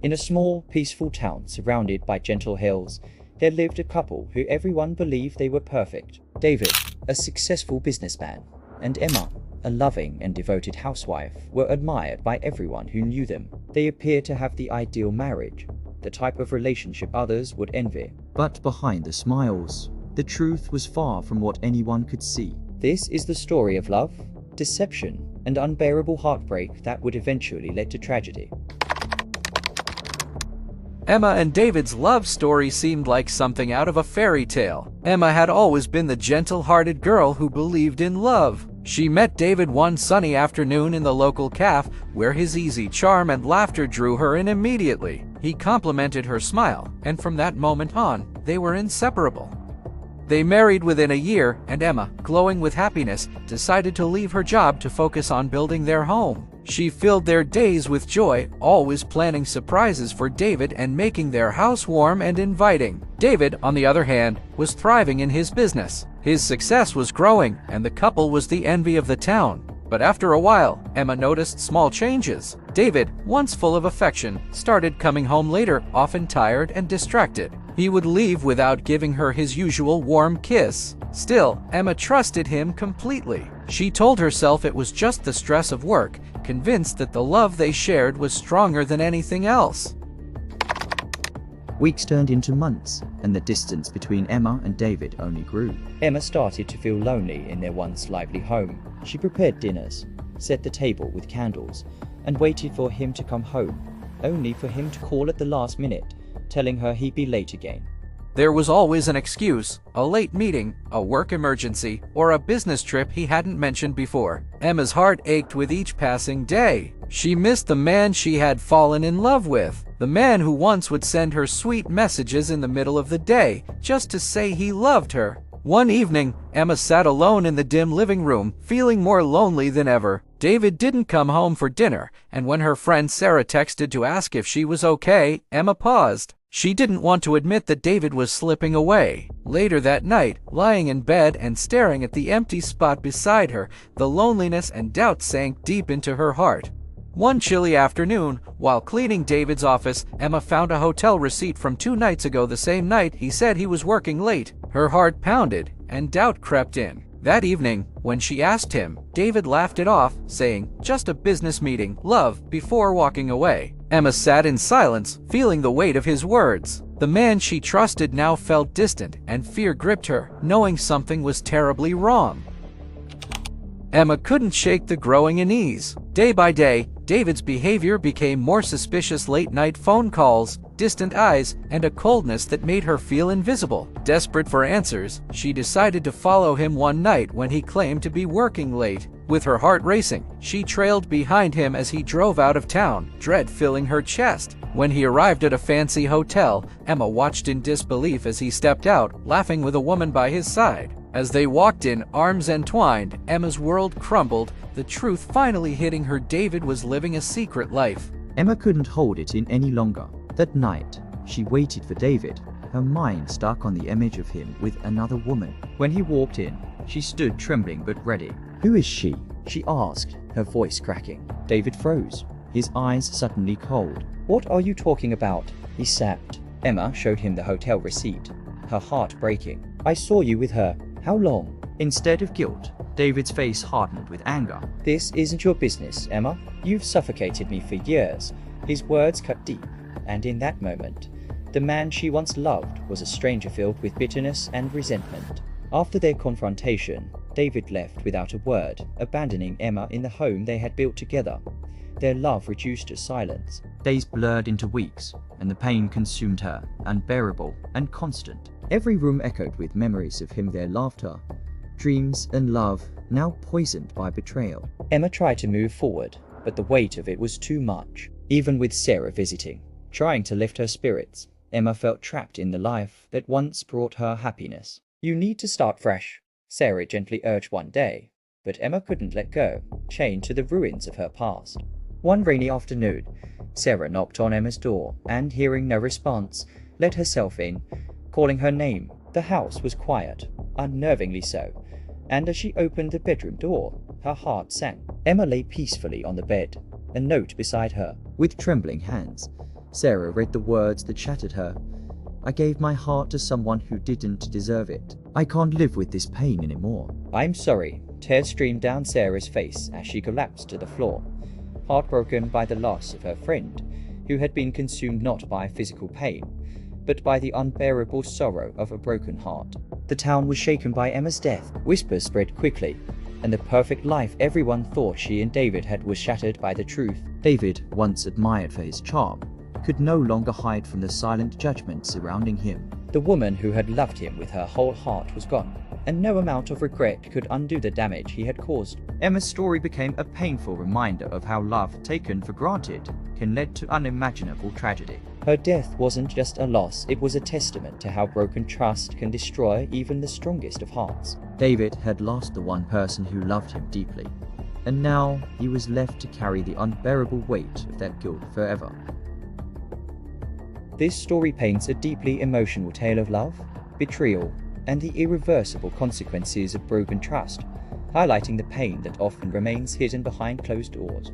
In a small, peaceful town surrounded by gentle hills, there lived a couple who everyone believed they were perfect. David, a successful businessman, and Emma, a loving and devoted housewife, were admired by everyone who knew them. They appeared to have the ideal marriage, the type of relationship others would envy. But behind the smiles, the truth was far from what anyone could see. This is the story of love, deception, and unbearable heartbreak that would eventually lead to tragedy. Emma and David's love story seemed like something out of a fairy tale. Emma had always been the gentle-hearted girl who believed in love. She met David one sunny afternoon in the local cafe, where his easy charm and laughter drew her in immediately. He complimented her smile, and from that moment on, they were inseparable. They married within a year, and Emma, glowing with happiness, decided to leave her job to focus on building their home. She filled their days with joy, always planning surprises for David and making their house warm and inviting. David, on the other hand, was thriving in his business. His success was growing, and the couple was the envy of the town. But after a while, Emma noticed small changes. David, once full of affection, started coming home later, often tired and distracted. He would leave without giving her his usual warm kiss. Still, Emma trusted him completely. She told herself it was just the stress of work, convinced that the love they shared was stronger than anything else. Weeks turned into months, and the distance between Emma and David only grew. Emma started to feel lonely in their once lively home. She prepared dinners, set the table with candles, and waited for him to come home, only for him to call at the last minute, telling her he'd be late again. There was always an excuse, a late meeting, a work emergency, or a business trip he hadn't mentioned before. Emma's heart ached with each passing day. She missed the man she had fallen in love with, the man who once would send her sweet messages in the middle of the day, just to say he loved her. One evening, Emma sat alone in the dim living room, feeling more lonely than ever. David didn't come home for dinner, and when her friend Sarah texted to ask if she was okay, Emma paused. She didn't want to admit that David was slipping away. Later that night, lying in bed and staring at the empty spot beside her, the loneliness and doubt sank deep into her heart. One chilly afternoon, while cleaning David's office, Emma found a hotel receipt from 2 nights ago, the same night he said he was working late. Her heart pounded, and doubt crept in. That evening, when she asked him, David laughed it off, saying, "Just a business meeting, love," before walking away. Emma sat in silence, feeling the weight of his words. The man she trusted now felt distant, and fear gripped her, knowing something was terribly wrong. Emma couldn't shake the growing unease. Day by day, David's behavior became more suspicious: late-night phone calls, distant eyes, and a coldness that made her feel invisible. Desperate for answers, she decided to follow him one night when he claimed to be working late. With her heart racing, she trailed behind him as he drove out of town, dread filling her chest. When he arrived at a fancy hotel, Emma watched in disbelief as he stepped out, laughing with a woman by his side. As they walked in, arms entwined, Emma's world crumbled, the truth finally hitting her: David was living a secret life. Emma couldn't hold it in any longer. That night, she waited for David, her mind stuck on the image of him with another woman. When he walked in, she stood trembling but ready. "Who is she?" she asked, her voice cracking. David froze, his eyes suddenly cold. "What are you talking about?" he sapped. Emma showed him the hotel receipt, her heart breaking. "I saw you with her. How long?" Instead of guilt, David's face hardened with anger. "This isn't your business, Emma. You've suffocated me for years." His words cut deep, and in that moment, the man she once loved was a stranger filled with bitterness and resentment. After their confrontation, David left without a word, abandoning Emma in the home they had built together. Their love reduced to silence. Days blurred into weeks, and the pain consumed her, unbearable and constant. Every room echoed with memories of him, their laughter, dreams and love, now poisoned by betrayal. Emma tried to move forward, but the weight of it was too much. Even with Sarah visiting, trying to lift her spirits, Emma felt trapped in the life that once brought her happiness. "You need to start fresh," Sarah gently urged one day, but Emma couldn't let go, chained to the ruins of her past. One rainy afternoon, Sarah knocked on Emma's door and, hearing no response, let herself in, calling her name. The house was quiet, unnervingly so, and as she opened the bedroom door, her heart sank. Emma lay peacefully on the bed, a note beside her. With trembling hands, Sarah read the words that shattered her. I gave my heart to someone who didn't deserve it. I can't live with this pain anymore. I'm sorry. Tears streamed down Sarah's face as she collapsed to the floor, heartbroken by the loss of her friend, who had been consumed not by physical pain, but by the unbearable sorrow of a broken heart. The town was shaken by Emma's death. Whispers spread quickly, and the perfect life everyone thought she and David had was shattered by the truth. David, once admired for his charm, could no longer hide from the silent judgment surrounding him. The woman who had loved him with her whole heart was gone, and no amount of regret could undo the damage he had caused. Emma's story became a painful reminder of how love taken for granted can lead to unimaginable tragedy. Her death wasn't just a loss, it was a testament to how broken trust can destroy even the strongest of hearts. David had lost the one person who loved him deeply, and now he was left to carry the unbearable weight of that guilt forever. This story paints a deeply emotional tale of love, betrayal, and the irreversible consequences of broken trust, highlighting the pain that often remains hidden behind closed doors.